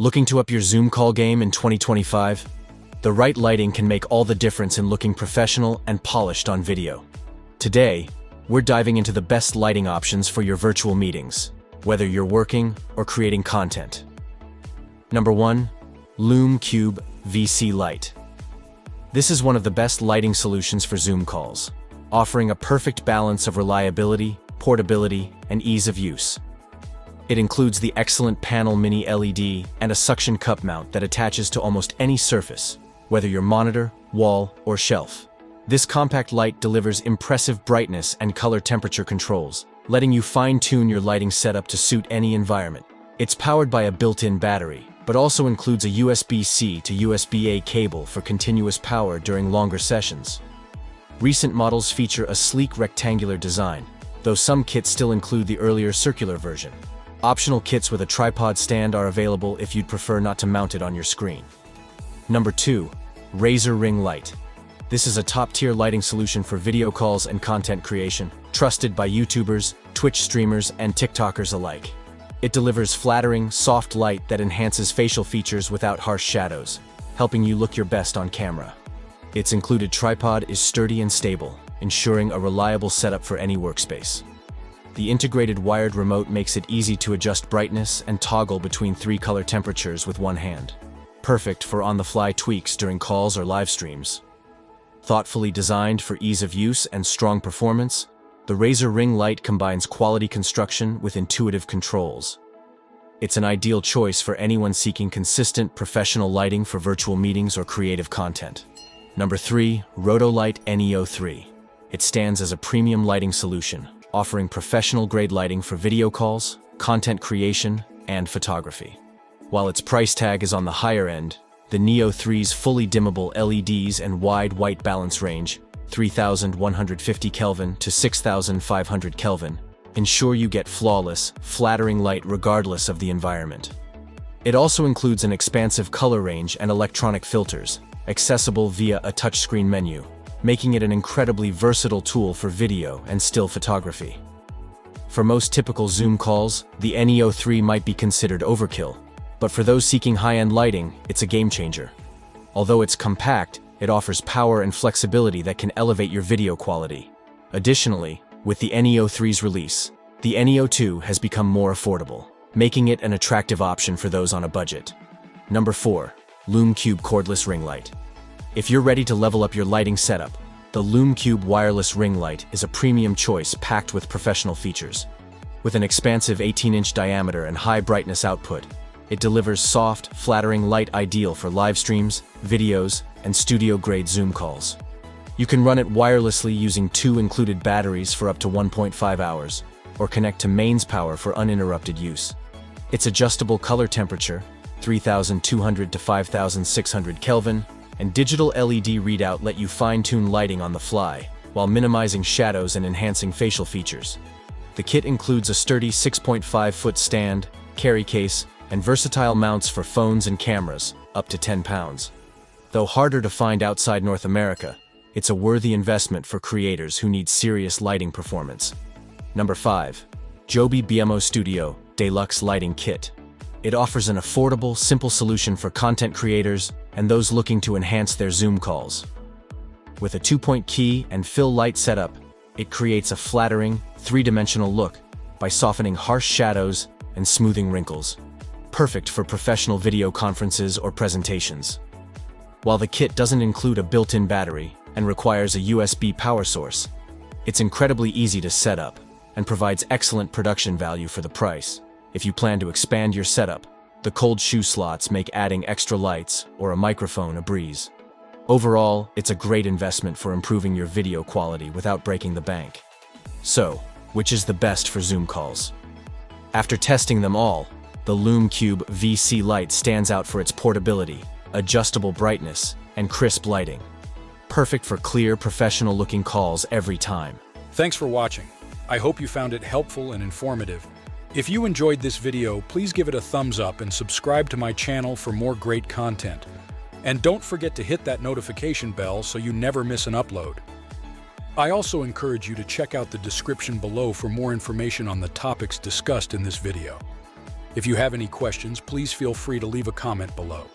Looking to up your Zoom call game in 2025? The right lighting can make all the difference in looking professional and polished on video. Today, we're diving into the best lighting options for your virtual meetings, whether you're working or creating content. Number 1. Lume Cube VC-Lite. This is one of the best lighting solutions for Zoom calls, offering a perfect balance of reliability, portability, and ease of use. It includes the excellent panel mini LED and a suction cup mount that attaches to almost any surface, whether your monitor, wall, or shelf. This compact light delivers impressive brightness and color temperature controls, letting you fine-tune your lighting setup to suit any environment. It's powered by a built-in battery, but also includes a USB-C to USB-A cable for continuous power during longer sessions. Recent models feature a sleek rectangular design, though some kits still include the earlier circular version. Optional kits with a tripod stand are available if you'd prefer not to mount it on your screen. Number 2. Razer Ring Light. This is a top-tier lighting solution for video calls and content creation, trusted by YouTubers, Twitch streamers, and TikTokers alike. It delivers flattering, soft light that enhances facial features without harsh shadows, helping you look your best on camera. Its included tripod is sturdy and stable, ensuring a reliable setup for any workspace. The integrated wired remote makes it easy to adjust brightness and toggle between 3 color temperatures with one hand. Perfect for on-the-fly tweaks during calls or live streams. Thoughtfully designed for ease of use and strong performance, the Razer Ring Light combines quality construction with intuitive controls. It's an ideal choice for anyone seeking consistent professional lighting for virtual meetings or creative content. Number 3. Rotolight NEO 3. It stands as a premium lighting solution, offering professional-grade lighting for video calls, content creation, and photography. While its price tag is on the higher end, the NEO 3's fully dimmable LEDs and wide white balance range, 3150 Kelvin to 6500 Kelvin, ensure you get flawless, flattering light regardless of the environment. It also includes an expansive color range and electronic filters, accessible via a touchscreen menu, making it an incredibly versatile tool for video and still photography. For most typical Zoom calls, the NEO 3 might be considered overkill, but for those seeking high-end lighting, it's a game-changer. Although it's compact, it offers power and flexibility that can elevate your video quality. Additionally, with the NEO 3's release, the NEO 2 has become more affordable, making it an attractive option for those on a budget. Number 4. Lume Cube Cordless Ring Light. If you're ready to level up your lighting setup, the Lume Cube Wireless Ring Light is a premium choice packed with professional features. With an expansive 18-inch diameter and high brightness output, it delivers soft, flattering light ideal for live streams, videos, and studio-grade Zoom calls. You can run it wirelessly using 2 included batteries for up to 1.5 hours, or connect to mains power for uninterrupted use. Its adjustable color temperature, 3200 to 5600 Kelvin, and digital LED readout let you fine-tune lighting on the fly, while minimizing shadows and enhancing facial features. The kit includes a sturdy 6.5-foot stand, carry case, and versatile mounts for phones and cameras, up to 10 pounds. Though harder to find outside North America, it's a worthy investment for creators who need serious lighting performance. Number 5. Joby Beamo Studio Deluxe Lighting Kit. It offers an affordable, simple solution for content creators and those looking to enhance their Zoom calls. With a 2-point key and fill light setup, it creates a flattering, 3-dimensional look by softening harsh shadows and smoothing wrinkles. Perfect for professional video conferences or presentations. While the kit doesn't include a built-in battery and requires a USB power source, it's incredibly easy to set up and provides excellent production value for the price. If you plan to expand your setup, the cold shoe slots make adding extra lights or a microphone a breeze. Overall, it's a great investment for improving your video quality without breaking the bank. So, which is the best for Zoom calls? After testing them all, the Lume Cube VC-Lite stands out for its portability, adjustable brightness, and crisp lighting. Perfect for clear, professional-looking calls every time. Thanks for watching. I hope you found it helpful and informative. If you enjoyed this video, please give it a thumbs up and subscribe to my channel for more great content. And don't forget to hit that notification bell so you never miss an upload. I also encourage you to check out the description below for more information on the topics discussed in this video. If you have any questions, please feel free to leave a comment below.